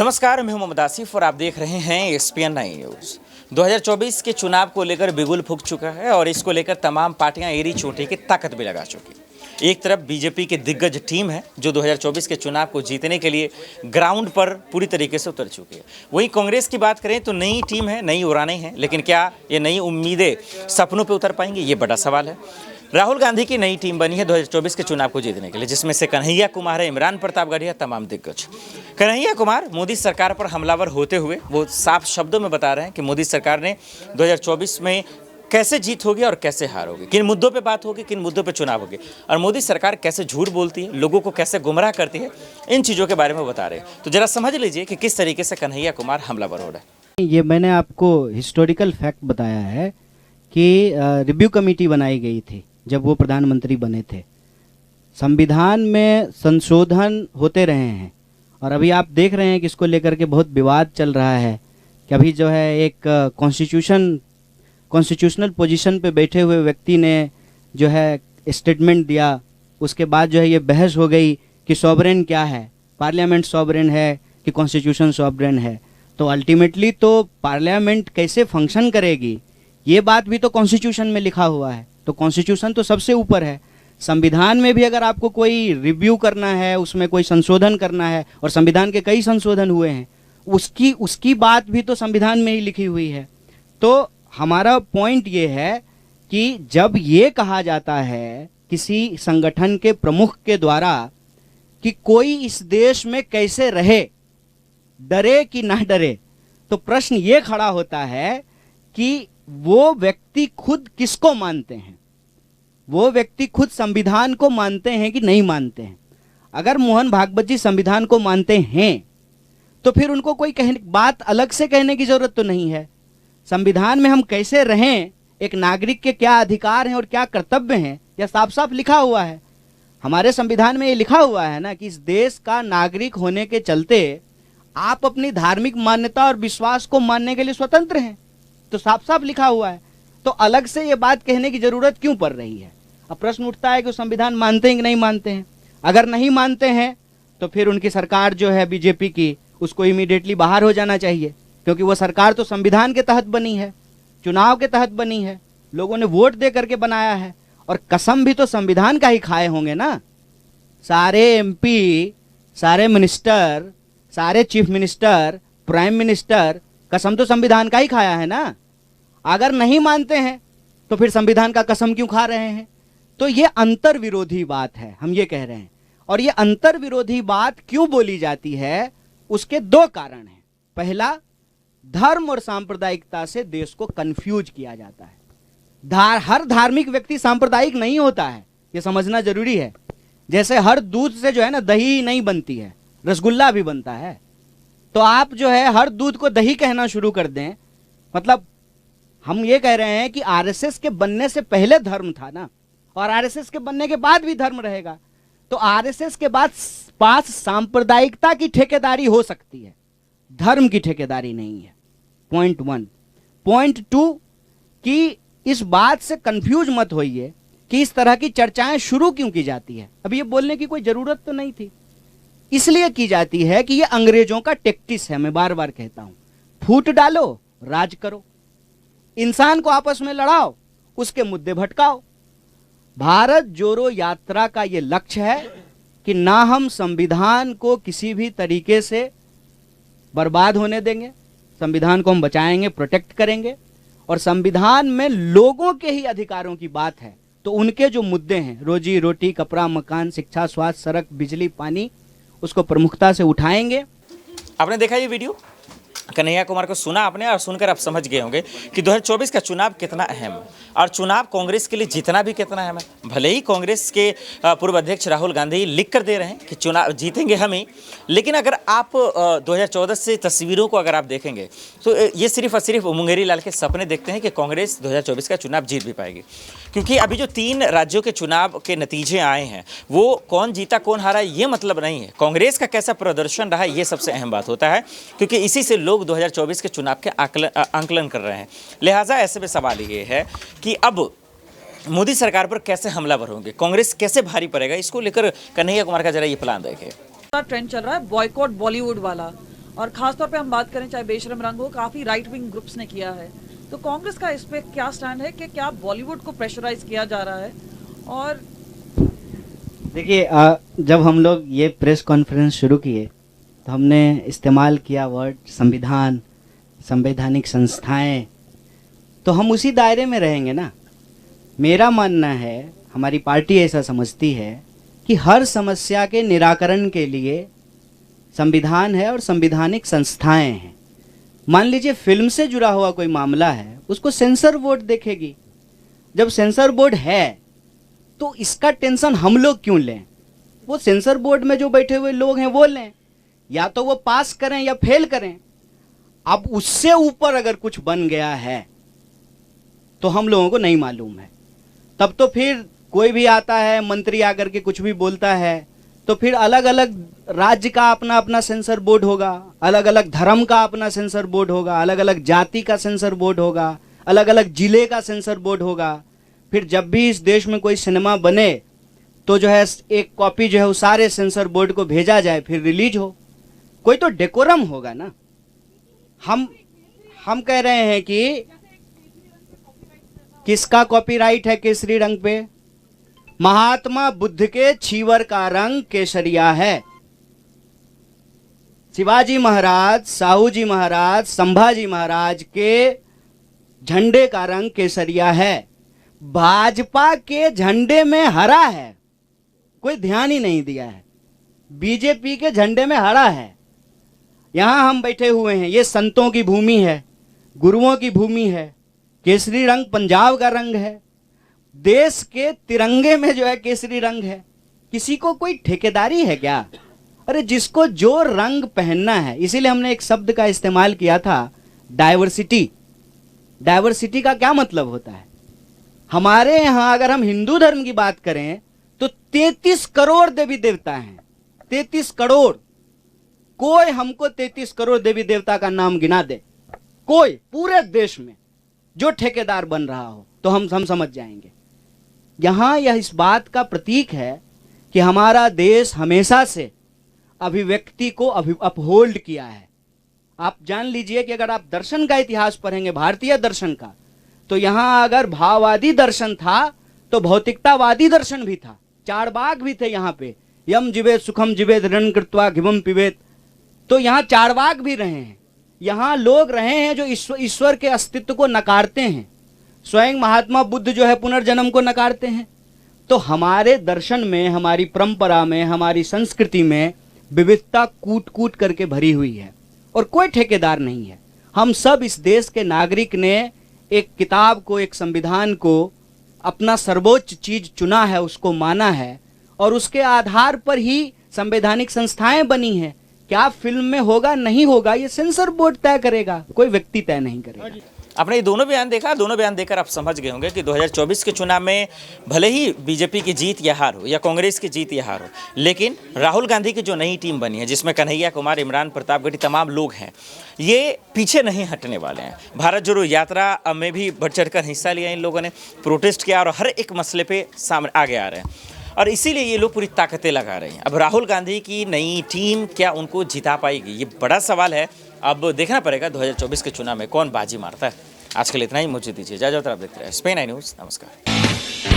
नमस्कार, मैं हूं मोहम्मद आसिफ और आप देख रहे हैं ESPN 9 न्यूज़। 2024 के चुनाव को लेकर बिगुल फूंक चुका है और इसको लेकर तमाम पार्टियां एड़ी चोटी की ताकत भी लगा चुकी। एक तरफ बीजेपी की दिग्गज टीम है जो 2024 के चुनाव को जीतने के लिए ग्राउंड पर पूरी तरीके से उतर चुकी है। वहीं कांग्रेस की बात करें तो नई टीम है, नई उड़ानें हैं, लेकिन क्या ये नई उम्मीदें सपनों पर उतर पाएंगी, ये बड़ा सवाल है। राहुल गांधी की नई टीम बनी है 2024 के चुनाव को जीतने के लिए, जिसमें से कन्हैया कुमार है, इमरान प्रतापगढ़, तमाम दिग्गज। कन्हैया कुमार मोदी सरकार पर हमलावर होते हुए वो साफ शब्दों में बता रहे हैं कि मोदी सरकार ने 2024 में कैसे जीत होगी और कैसे हार होगी, किन मुद्दों पे बात होगी, किन मुद्दों पे चुनाव होगी, और मोदी सरकार कैसे झूठ बोलती है, लोगों को कैसे गुमराह करती है, इन चीज़ों के बारे में बता रहे हैं। तो जरा समझ लीजिए कि किस तरीके से कन्हैया कुमार हमलावर हो रहा है। ये मैंने आपको हिस्टोरिकल फैक्ट बताया है कि रिव्यू कमेटी बनाई गई थी जब वो प्रधानमंत्री बने थे। संविधान में संशोधन होते रहे हैं और अभी आप देख रहे हैं कि इसको लेकर के बहुत विवाद चल रहा है कि अभी जो है एक कॉन्स्टिट्यूशनल पोजीशन पे बैठे हुए व्यक्ति ने जो है स्टेटमेंट दिया, उसके बाद जो है ये बहस हो गई कि सॉवरेन क्या है, पार्लियामेंट सॉवरेन है कि कॉन्स्टिट्यूशन सॉवरेन है। तो अल्टीमेटली तो पार्लियामेंट कैसे फंक्शन करेगी ये बात भी तो कॉन्स्टिट्यूशन में लिखा हुआ है। तो कॉन्स्टिट्यूशन तो सबसे ऊपर है। संविधान में भी अगर आपको कोई रिव्यू करना है, उसमें कोई संशोधन करना है, और संविधान के कई संशोधन हुए हैं, उसकी बात भी तो संविधान में ही लिखी हुई है। तो हमारा पॉइंट ये है कि जब ये कहा जाता है किसी संगठन के प्रमुख के द्वारा कि कोई इस देश में कैसे रहे, डरे कि ना डरे, तो प्रश्न ये खड़ा होता है कि वो व्यक्ति खुद किसको मानते हैं, वो व्यक्ति खुद संविधान को मानते हैं कि नहीं मानते हैं। अगर मोहन भागवत जी संविधान को मानते हैं तो फिर उनको कोई बात अलग से कहने की जरूरत तो नहीं है। संविधान में हम कैसे रहें, एक नागरिक के क्या अधिकार हैं और क्या कर्तव्य हैं, यह साफ साफ लिखा हुआ है। हमारे संविधान में ये लिखा हुआ है ना कि इस देश का नागरिक होने के चलते आप अपनी धार्मिक मान्यता और विश्वास को मानने के लिए स्वतंत्र हैं, तो साफ साफ लिखा हुआ है। तो अलग से ये बात कहने की जरूरत क्यों पड़ रही है। अब प्रश्न उठता है कि संविधान मानते हैं कि नहीं मानते हैं। अगर नहीं मानते हैं तो फिर उनकी सरकार जो है बीजेपी की, उसको इमीडिएटली बाहर हो जाना चाहिए, क्योंकि वो सरकार तो संविधान के तहत बनी है, चुनाव के तहत बनी है, लोगों ने वोट दे करके बनाया है, और कसम भी तो संविधान का ही खाए होंगे ना। सारे MP, सारे मिनिस्टर, सारे चीफ मिनिस्टर, प्राइम मिनिस्टर, कसम तो संविधान का ही खाया है ना। अगर नहीं मानते हैं तो फिर संविधान का कसम क्यों खा रहे हैं। तो ये अंतर विरोधी बात है, हम ये कह रहे हैं। और ये अंतर विरोधी बात क्यों बोली जाती है, उसके दो कारण हैं। पहला, धर्म और सांप्रदायिकता से देश को कंफ्यूज किया जाता है। हर धार्मिक व्यक्ति सांप्रदायिक नहीं होता है, ये समझना जरूरी है। जैसे हर दूध से जो है ना दही नहीं बनती है, रसगुल्ला भी बनता है। तो आप जो है हर दूध को दही कहना शुरू कर दें, मतलब हम ये कह रहे हैं कि RSS के बनने से पहले धर्म था ना, और RSS के बनने के बाद भी धर्म रहेगा। तो RSS के पास सांप्रदायिकता की ठेकेदारी हो सकती है, धर्म की ठेकेदारी नहीं है। पॉइंट 1। पॉइंट 2 कि इस बात से कंफ्यूज मत होइए कि इस तरह की चर्चाएं शुरू क्यों की जाती है। अब ये बोलने की कोई जरूरत तो नहीं थी, इसलिए की जाती है कि ये अंग्रेजों का टैक्टिस है। मैं बार बार कहता हूं, फूट डालो, राज करो, इंसान को आपस में लड़ाओ, उसके मुद्दे भटकाओ। भारत जोड़ो यात्रा का ये लक्ष्य है कि ना हम संविधान को किसी भी तरीके से बर्बाद होने देंगे, संविधान को हम बचाएंगे, प्रोटेक्ट करेंगे, और संविधान में लोगों के ही अधिकारों की बात है तो उनके जो मुद्दे हैं, रोजी रोटी, कपड़ा, मकान, शिक्षा, स्वास्थ्य, सड़क, बिजली, पानी, उसको प्रमुखता से उठाएंगे। आपने देखा ये वीडियो, कन्हैया कुमार को सुना आपने, और सुनकर आप समझ गए होंगे कि 2024 का चुनाव कितना अहम है, और चुनाव कांग्रेस के लिए जीतना भी कितना अहम है। भले ही कांग्रेस के पूर्व अध्यक्ष राहुल गांधी लिख कर दे रहे हैं कि चुनाव जीतेंगे हम ही, लेकिन अगर आप 2014 से तस्वीरों को अगर आप देखेंगे तो ये सिर्फ और सिर्फ मुंगेरी लाल के सपने देखते हैं कि कांग्रेस 2024 का चुनाव जीत भी पाएगी। क्योंकि अभी जो 3 राज्यों के चुनाव के नतीजे आए हैं, वो कौन जीता कौन हारा ये मतलब नहीं है, कांग्रेस का कैसा प्रदर्शन रहा ये सबसे अहम बात होता है, क्योंकि इसी से लोग 2024 के चुनाव के आकलन कर रहे हैं। लिहाजा ऐसे में सवाल ये है कि अब मोदी सरकार पर कैसे हमलावर होंगे, कांग्रेस कैसे भारी पड़ेगा, इसको लेकर कन्हैया कुमार का जरा ये प्लान देखें। ट्रेंड चल रहा है बॉयकॉट बॉलीवुड वाला, और खासतौर पे हम बात करें चाहे बेशरम रंग हो, काफ़ी राइट विंग ग्रुप्स ने किया है। तो कांग्रेस का इस पे क्या स्टैंड है कि क्या बॉलीवुड को प्रेशराइज किया जा रहा है? और देखिए, जब हम लोग ये प्रेस कॉन्फ्रेंस शुरू किए तो हमने इस्तेमाल किया वर्ड संविधान, संवैधानिक संस्थाएं, तो हम उसी दायरे में रहेंगे ना। मेरा मानना है, हमारी पार्टी ऐसा समझती है कि हर समस्या के निराकरण के लिए संविधान है और संवैधानिक संस्थाएं हैं। मान लीजिए फिल्म से जुड़ा हुआ कोई मामला है, उसको सेंसर बोर्ड देखेगी। जब सेंसर बोर्ड है तो इसका टेंशन हम लोग क्यों लें? वो सेंसर बोर्ड में जो बैठे हुए लोग हैं वो लें, या तो वो पास करें या फेल करें। अब उससे ऊपर अगर कुछ बन गया है तो हम लोगों को नहीं मालूम है। तब तो फिर कोई भी आता है, मंत्री आकर के कुछ भी बोलता है, तो फिर अलग अलग राज्य का अपना अपना सेंसर बोर्ड होगा, अलग अलग धर्म का अपना सेंसर बोर्ड होगा, अलग अलग जाति का सेंसर बोर्ड होगा, अलग अलग जिले का सेंसर बोर्ड होगा। फिर जब भी इस देश में कोई सिनेमा बने तो जो है एक कॉपी जो है वो सारे सेंसर बोर्ड को भेजा जाए, फिर रिलीज हो। कोई तो डेकोरम होगा ना। हम कह रहे हैं कि किसका कॉपीराइट है केसरी रंग पे? महात्मा बुद्ध के छीवर का रंग केसरिया है। शिवाजी महाराज, साहू जी महाराज, संभाजी महाराज के झंडे का रंग केसरिया है। भाजपा के झंडे में हरा है, कोई ध्यान ही नहीं दिया है। बीजेपी के झंडे में हरा है। यहां हम बैठे हुए हैं, ये संतों की भूमि है, गुरुओं की भूमि है। केसरी रंग पंजाब का रंग है। देश के तिरंगे में जो है केसरी रंग है। किसी को कोई ठेकेदारी है क्या? अरे जिसको जो रंग पहनना है, इसीलिए हमने एक शब्द का इस्तेमाल किया था, डाइवर्सिटी। डाइवर्सिटी का क्या मतलब होता है? हमारे यहां अगर हम हिंदू धर्म की बात करें तो 33 करोड़ देवी देवता हैं। 33 करोड़। कोई हमको 33 करोड़ देवी देवता का नाम गिना दे, कोई पूरे देश में, जो ठेकेदार बन रहा हो, तो हम समझ जाएंगे। यहां यह इस बात का प्रतीक है कि हमारा देश हमेशा से अभिव्यक्ति को अपहोल्ड किया है। आप जान लीजिए कि अगर आप दर्शन का इतिहास पढ़ेंगे, भारतीय दर्शन का, तो यहां अगर भाववादी दर्शन था तो भौतिकतावादी दर्शन भी था। चारवाक भी थे यहां पे, यम जीवेत सुखम जीवेत रण कृत्वा घिमम पिबेत। तो यहां चारवाक भी रहे हैं। यहां लोग रहे हैं जो ईश्वर के अस्तित्व को नकारते हैं। स्वयं महात्मा बुद्ध जो है पुनर्जन्म को नकारते हैं। तो हमारे दर्शन में, हमारी परंपरा में, हमारी संस्कृति में विविधता कूट कूट करके भरी हुई है और कोई ठेकेदार नहीं है। हम सब इस देश के नागरिक ने एक किताब को, एक संविधान को अपना सर्वोच्च चीज चुना है, उसको माना है, और उसके आधार पर ही संवैधानिक संस्थाएं बनी हैं। क्या फिल्म में होगा नहीं होगा, ये सेंसर बोर्ड तय करेगा, कोई व्यक्ति तय नहीं करेगा। आपने ये दोनों बयान देखा। दोनों बयान देखकर आप समझ गए होंगे कि 2024 के चुनाव में भले ही बीजेपी की जीत या हार हो या कांग्रेस की जीत या हार हो, लेकिन राहुल गांधी की जो नई टीम बनी है, जिसमें कन्हैया कुमार, इमरान प्रतापगढ़ी, तमाम लोग हैं, ये पीछे नहीं हटने वाले हैं। भारत जोड़ो यात्रा में भी बढ़ चढ़कर हिस्सा लिया इन लोगों ने, प्रोटेस्ट किया और हर एक मसले पे सामने आगे आ रहे हैं, और इसीलिए ये लोग पूरी ताकतें लगा रहे हैं। अब राहुल गांधी की नई टीम क्या उनको जिता पाएगी, ये बड़ा सवाल है। अब देखना पड़ेगा 2024 के चुनाव में कौन बाजी मारता है। आज के लिए इतना ही, मुझे दीजिए इजाजत। आप देखते रहे स्पेन आई न्यूज़। नमस्कार।